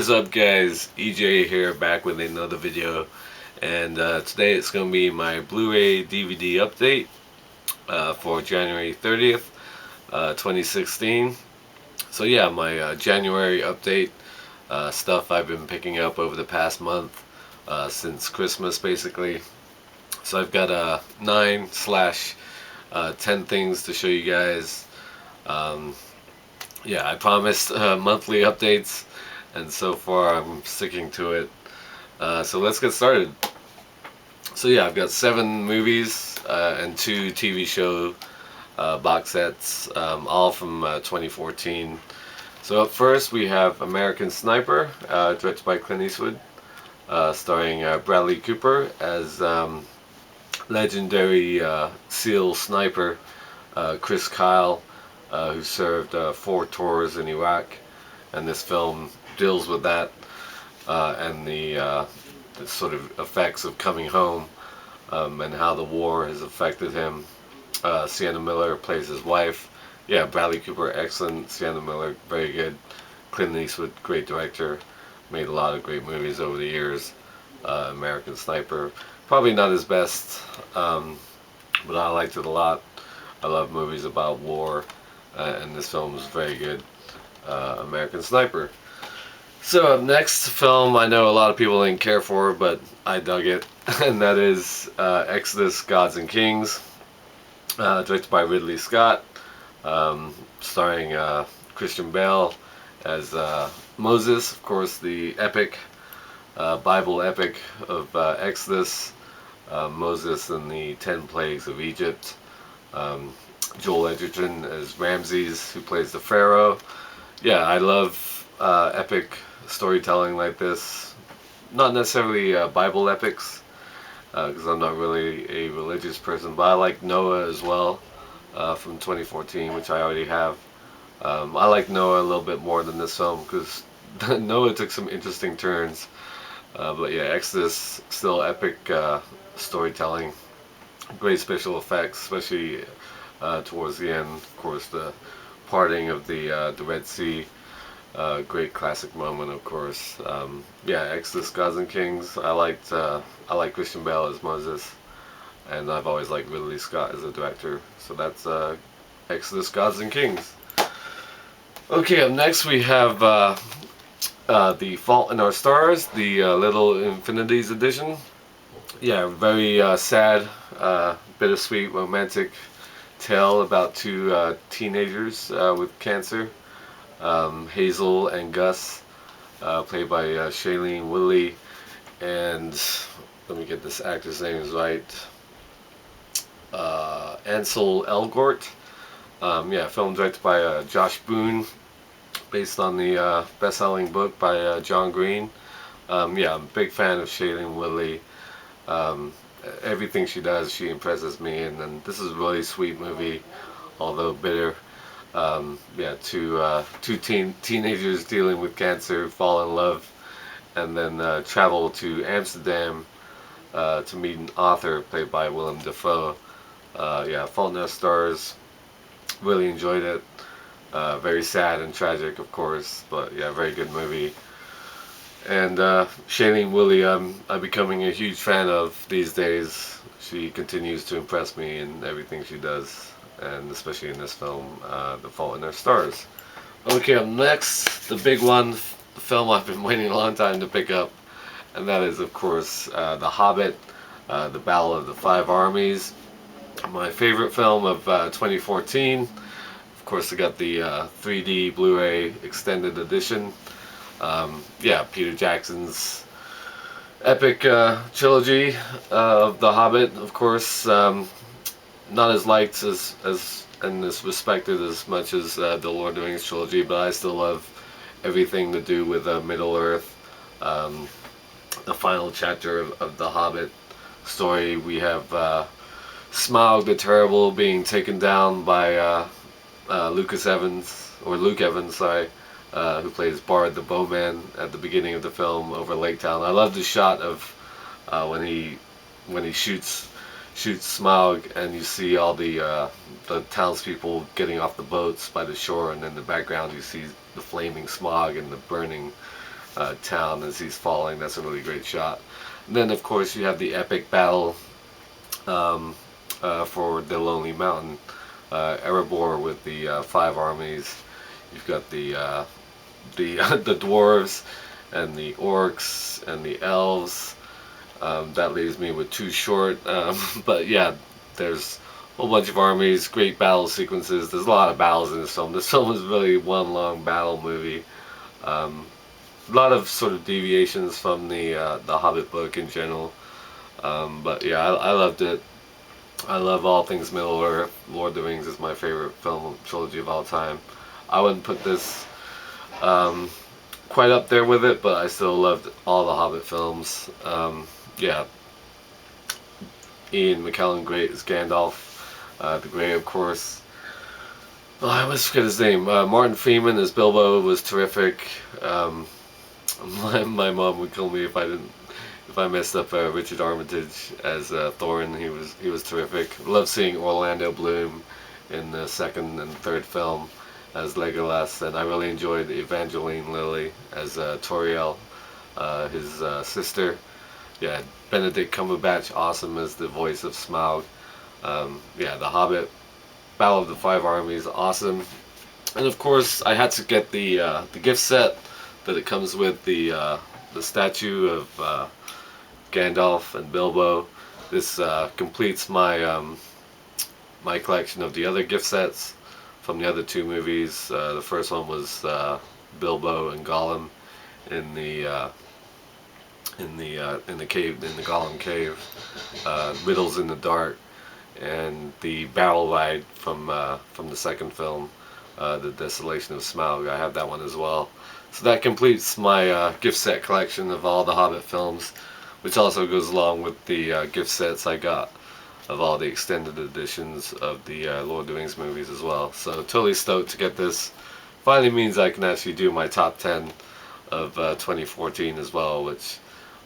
What is up, guys? EJ here, back with another video, and today it's going to be my Blu-ray DVD update for January 30th, 2016. So yeah, my January update, stuff I've been picking up over the past month, since Christmas basically. So I've got 9/10 things to show you guys. Yeah, I promised monthly updates, and so far I'm sticking to it. So let's get started. So yeah, I've got 7 movies and 2 TV show box sets, all from 2014. So up first we have American Sniper, directed by Clint Eastwood, starring Bradley Cooper as legendary SEAL sniper Chris Kyle, who served 4 tours in Iraq, and this film deals with that and the sort of effects of coming home, and how the war has affected him. Sienna Miller plays his wife. Yeah, Bradley Cooper, excellent. Sienna Miller, very good. Clint Eastwood, great director. Made a lot of great movies over the years. American Sniper, probably not his best, but I liked it a lot. I love movies about war, and this film was very good. American Sniper. So up next film I know a lot of people didn't care for, but I dug it, and that is Exodus, Gods and Kings, directed by Ridley Scott, starring Christian Bale as Moses, of course, the epic, Bible epic of Exodus, Moses and the 10 plagues of Egypt. Joel Edgerton as Ramses, who plays the Pharaoh. Yeah, I love epic storytelling like this. Not necessarily Bible epics, because I'm not really a religious person, but I like Noah as well, from 2014, which I already have. I like Noah a little bit more than this film, because Noah took some interesting turns. But yeah, Exodus, still epic storytelling. Great special effects, especially towards the end. Of course, the parting of the Red Sea. Great classic moment, of course. Yeah, Exodus, Gods and Kings. I like Christian Bale as Moses, and I've always liked Ridley Scott as a director. So that's Exodus, Gods and Kings. Okay, up next we have The Fault in Our Stars, the Little Infinities edition. Yeah, very sad, bittersweet, romantic tale about 2 teenagers with cancer. Hazel and Gus, played by Shailene Woodley, and let me get this actor's names right, Ansel Elgort. Yeah, film directed by Josh Boone, based on the best-selling book by John Green. Yeah, I'm a big fan of Shailene Woodley. Everything she does, she impresses me, and this is a really sweet movie, although bitter. Yeah, 2 teenagers dealing with cancer fall in love, and then travel to Amsterdam to meet an author played by Willem Dafoe. Yeah, Fault in Our Stars, really enjoyed it. Very sad and tragic, of course, but yeah, very good movie. And Shailene Woodley, I'm becoming a huge fan of these days. She continues to impress me in everything she does, and especially in this film, The Fault in Our Stars. Okay, up next, the big one, the film I've been waiting a long time to pick up, and that is, of course, The Hobbit, The Battle of the 5 Armies. My favorite film of 2014. Of course, I got the 3D Blu-ray extended edition. Yeah, Peter Jackson's epic trilogy of The Hobbit, of course. Not as liked as and is respected as much as the Lord of the Rings trilogy, but I still love everything to do with Middle Earth. The final chapter of the Hobbit story, we have Smaug the Terrible being taken down by Luke Evans, sorry, who plays Bard the Bowman at the beginning of the film over Lake Town. I love the shot of when he shoots Smaug, and you see all the townspeople getting off the boats by the shore, and in the background you see the flaming Smaug and the burning town as he's falling. That's a really great shot. And then of course you have the epic battle um, for the Lonely Mountain, Erebor with the five armies. You've got the the dwarves and the orcs and the elves. That leaves me with too short. But yeah, there's a whole bunch of armies, great battle sequences. There's a lot of battles in this film. This film is really one long battle movie. Um, a lot of sort of deviations from the Hobbit book in general. But yeah, I loved it. I love all things Middle Earth. Lord of the Rings is my favorite film trilogy of all time. I wouldn't put this um, quite up there with it, but I still loved all the Hobbit films. Yeah, Ian McKellen great as Gandalf, the Grey of course. Oh, I always forget his name. Martin Freeman as Bilbo was terrific. Um, my mom would kill me if I messed up Richard Armitage as Thorin. He was terrific. Love seeing Orlando Bloom in the second and third film as Legolas, and I really enjoyed Evangeline Lilly as Toriel, his sister. Yeah, Benedict Cumberbatch, awesome as the voice of Smaug. Yeah, The Hobbit, Battle of the Five Armies, awesome. And of course, I had to get the gift set that it comes with the statue of Gandalf and Bilbo. This completes my collection of the other gift sets from the other two movies. The first one was Bilbo and Gollum in the cave, in the Gollum cave, Riddles in the Dark, and the battle ride from the second film, The Desolation of Smaug. I have that one as well. So that completes my gift set collection of all the Hobbit films, which also goes along with the gift sets I got of all the extended editions of the Lord of the Rings movies as well. So totally stoked to get this. Finally means I can actually do my top 10 of 2014 as well, which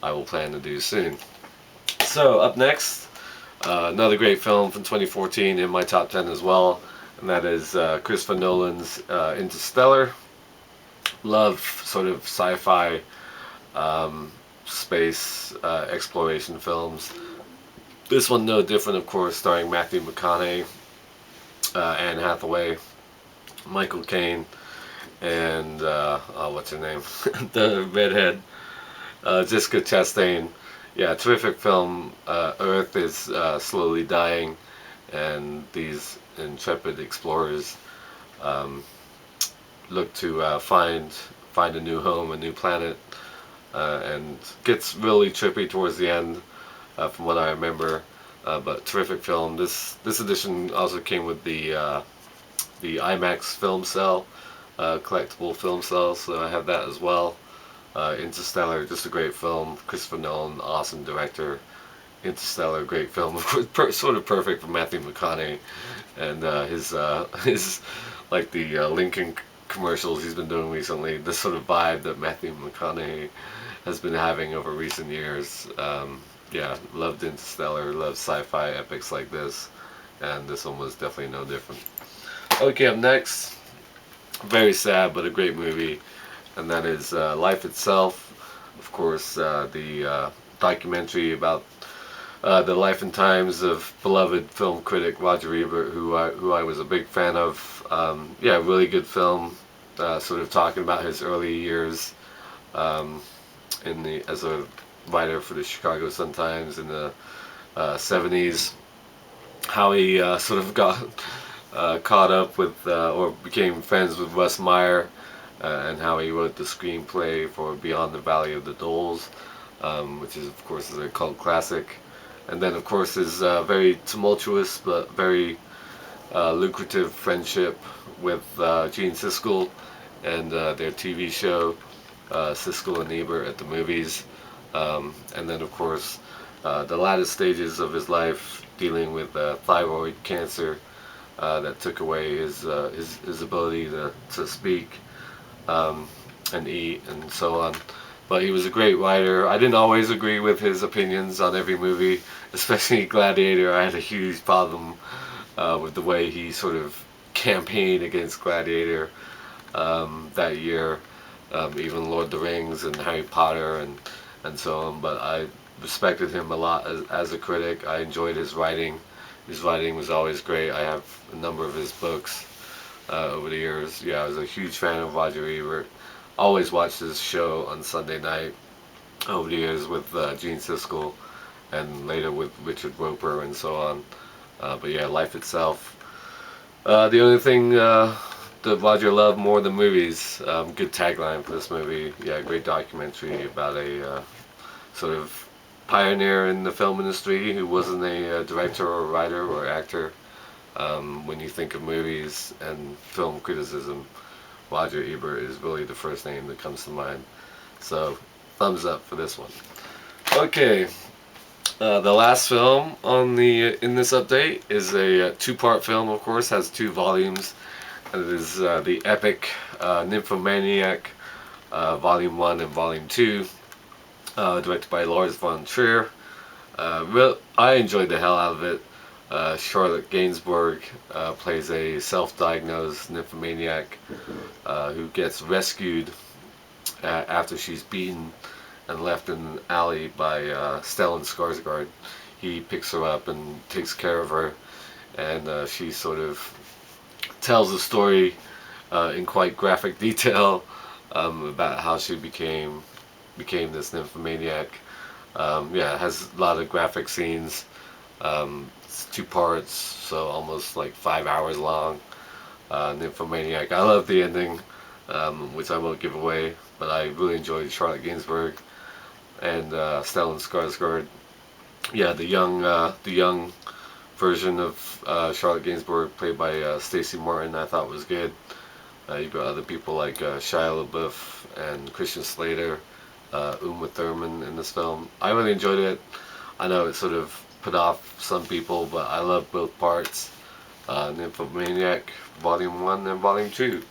I will plan to do soon. So up next, another great film from 2014 in my top 10 as well, and that is Christopher Nolan's Interstellar. Love sort of sci-fi space exploration films. This one no different, of course, starring Matthew McConaughey, Anne Hathaway, Michael Caine, and what's her name? The redhead, Jessica Chastain. Yeah, terrific film. Earth is slowly dying, and these intrepid explorers look to find a new home, a new planet, and gets really trippy towards the end, from what I remember. But terrific film. This edition also came with the IMAX film cell, collectible film cell, so I have that as well. Interstellar, just a great film. Christopher Nolan, awesome director. Interstellar, great film. Of course, sort of perfect for Matthew McConaughey and his like the Lincoln commercials he's been doing recently. This sort of vibe that Matthew McConaughey has been having over recent years. Yeah, loved Interstellar, loved sci-fi epics like this, and this one was definitely no different. Okay, up next, very sad but a great movie, and that is Life Itself. Of course, the documentary about the life and times of beloved film critic Roger Ebert, who I was a big fan of. Yeah, really good film, sort of talking about his early years as a writer for the Chicago Sun-Times in the 70s, how he sort of got caught up with or became friends with Russ Meyer, and how he wrote the screenplay for Beyond the Valley of the Dolls, which is of course a cult classic. And then of course his very tumultuous but very lucrative friendship with Gene Siskel and their TV show Siskel and Ebert at the Movies. And then of course the latter stages of his life dealing with thyroid cancer that took away his ability to speak and eat and so on. But he was a great writer. I didn't always agree with his opinions on every movie, especially Gladiator. I had a huge problem with the way he sort of campaigned against Gladiator that year. even Lord of the Rings and Harry Potter and so on. But I respected him a lot as a critic. I enjoyed his writing. His writing was always great. I have a number of his books over the years. Yeah, I was a huge fan of Roger Ebert. Always watched his show on Sunday night over the years with Gene Siskel and later with Richard Roper and so on. But yeah, life itself. The only thing that Roger loved more than movies, good tagline for this movie. Yeah, great documentary about a sort of pioneer in the film industry who wasn't a director or writer or actor. When you think of movies and film criticism, Roger Ebert is really the first name that comes to mind. So, thumbs up for this one. Okay, the last film on the in this update is a two-part film. Of course, has 2 volumes. And it is the epic Nymphomaniac, Volume 1 and Volume 2, directed by Lars von Trier. I enjoyed the hell out of it. Charlotte Gainsbourg plays a self-diagnosed nymphomaniac who gets rescued after she's beaten and left in an alley by Stellan Skarsgård. He picks her up and takes care of her, and she sort of tells the story in quite graphic detail about how she became this nymphomaniac. Yeah, it has a lot of graphic scenes. It's 2 parts, so almost like 5 hours long. Nymphomaniac. I love the ending, which I won't give away, but I really enjoyed Charlotte Gainsbourg and Stellan Skarsgård. Yeah, the young version of Charlotte Gainsbourg, played by Stacey Morton, I thought was good. You've got other people like Shia LaBeouf and Christian Slater, Uma Thurman in this film. I really enjoyed it. I know it sort of put off some people, but I love both parts. Nymphomaniac Volume 1 and Volume 2.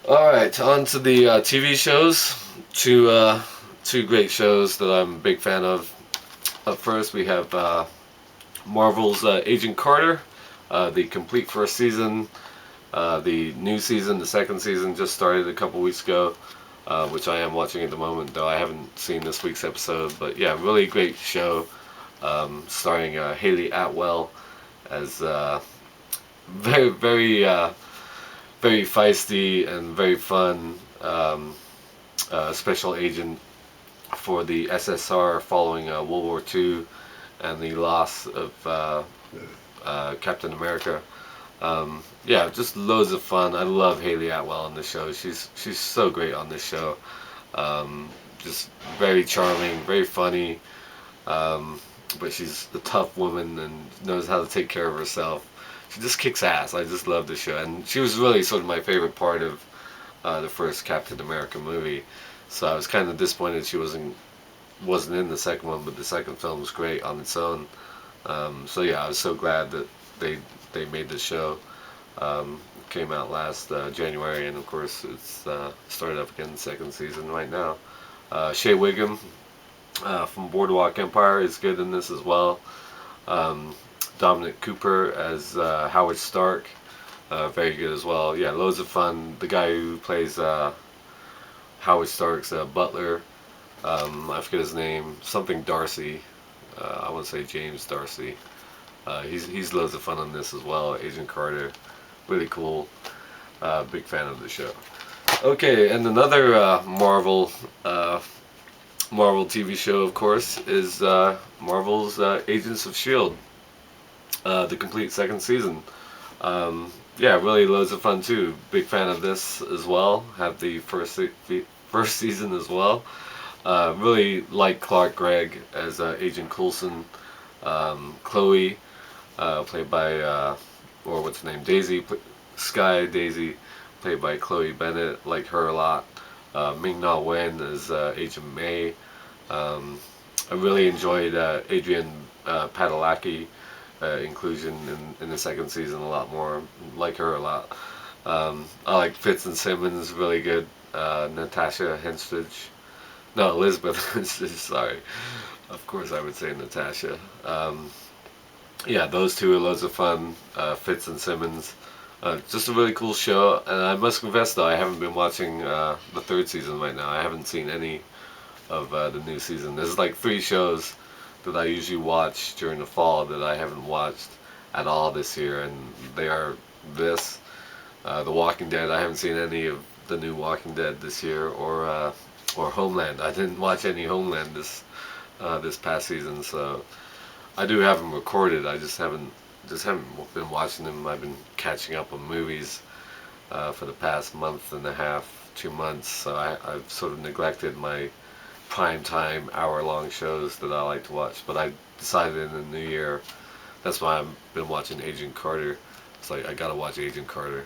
Alright, on to the TV shows. Two great shows that I'm a big fan of. Up first we have Marvel's Agent Carter, the complete first season. The new season, the second season, just started a couple weeks ago, which I am watching at the moment, though I haven't seen this week's episode. But yeah, really great show, starring Haley Atwell as very, very, very feisty and very fun special agent for the SSR following World War II and the loss of Captain America. Yeah, just loads of fun. I love Haley Atwell on this show. She's so great on this show. Just very charming, very funny. But she's a tough woman and knows how to take care of herself. She just kicks ass. I just love the show, and she was really sort of my favorite part of the first Captain America movie. So I was kind of disappointed she wasn't in the second one, but the second film was great on its own. So yeah, I was so glad that they made the show. It came out last January, and of course it's started up again, second season right now. Shea Wiggum from Boardwalk Empire is good in this as well. Dominic Cooper as Howard Stark, very good as well. Yeah, loads of fun. The guy who plays Howard Stark's butler, I forget his name, something Darcy. I want to say James Darcy. He's loads of fun on this as well. Agent Carter, really cool. Big fan of the show. Okay, and another Marvel TV show, of course, is Marvel's Agents of S.H.I.E.L.D. The complete second season. Yeah, really loads of fun too. Big fan of this as well. Have the first season as well. Really like Clark Gregg as Agent Coulson. Chloe, played by, or what's her name, Daisy, Sky Daisy, played by Chloe Bennett. Like her a lot. Ming-Na Wen as Agent May. I really enjoyed Adrian Padalecki inclusion in the second season a lot more. Like her a lot. I like Fitz and Simmons, really good. Natasha Henstridge. No, Elizabeth Henstridge, sorry. Of course I would say Natasha. Yeah, those two are loads of fun. Fitz and Simmons, Just a really cool show, and I must confess though I haven't been watching the third season right now. I haven't seen any of the new season. There's like 3 shows that I usually watch during the fall that I haven't watched at all this year, and they are this, The Walking Dead. I haven't seen any of the new Walking Dead this year, or Homeland. I didn't watch any Homeland this past season, so I do have them recorded. I just haven't been watching them. I've been catching up on movies for the past month and a half, 2 months. So I've sort of neglected my prime time hour-long shows that I like to watch. But I decided in the new year, that's why I've been watching Agent Carter. It's like I gotta watch Agent Carter,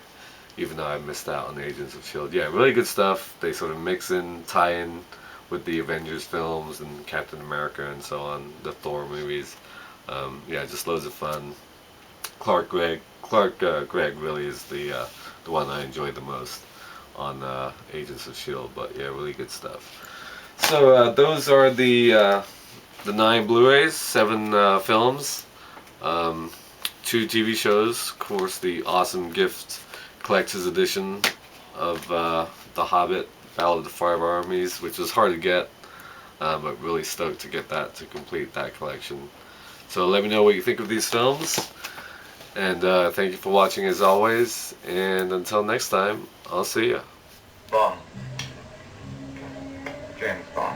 even though I missed out on Agents of S.H.I.E.L.D. Yeah, really good stuff. They sort of mix in, tie in with the Avengers films and Captain America and so on, the Thor movies. Yeah, just loads of fun. Clark Gregg really is the one I enjoyed the most on Agents of S.H.I.E.L.D. But yeah, really good stuff. So those are the 9 Blu-rays, 7 films, 2 TV shows. Of course, the awesome gift collector's edition of The Hobbit, Ballad of the 5 Armies, which was hard to get, but really stoked to get that to complete that collection. So let me know what you think of these films. And thank you for watching as always. And until next time, I'll see ya. Bond. James Bond.